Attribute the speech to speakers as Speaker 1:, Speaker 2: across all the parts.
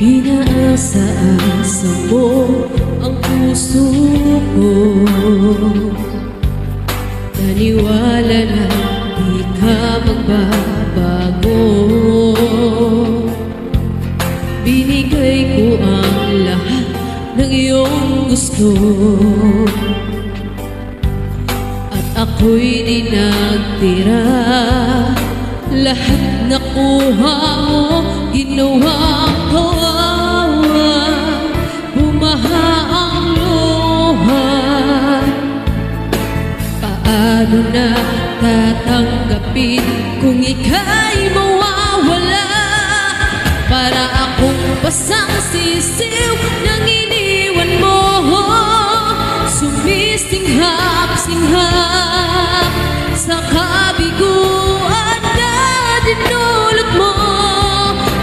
Speaker 1: Pinaasa-asa mo ang puso ko. Naniwala na di ka magbabago. Binigay ko ang lahat ng iyong gusto, at ako'y di nagtira. Lahat nakuha mo, ginawang kawawa. Bumaha ang luha. Paano na tatanggapin kung ika'y mawawala? Para akong basang sisiw nang iniwan mo. Sumisinghap-singhap sa kabiguan na dinulot mo.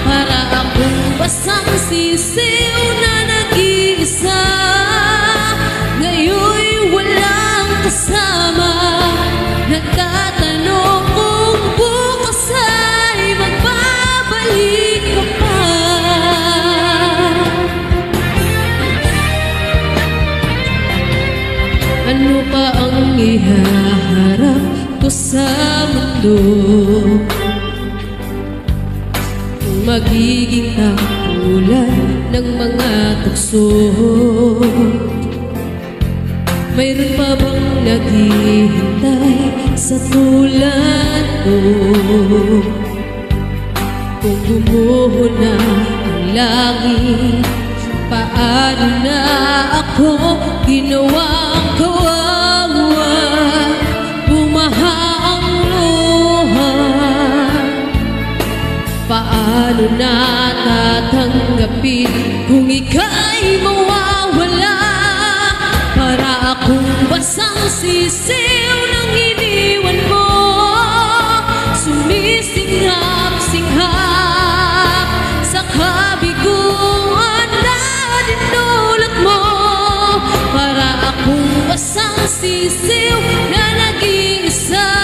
Speaker 1: Para akong basang sisiw na nag-iisa, ngayon'y walang kasama. Nagtatanong kung bukas ay magbabalik ka pa. Ano pa ang ihaharap ko sa mundo kung magiging tapulan ng mga tukso? Mayroon pa bang naghihintay sa tulad ko? Kung bumuho na ang langit, paano na ako ginawang kawawa? Bumaha ang luha. Paano na tatanggapin kung ika'y mawawala? Para akong basang sisiw nang iniwan mo. Sumisinghap-singhap sa kabiguan na dinulot mo. Para akong basang sisiw na nag-iisa,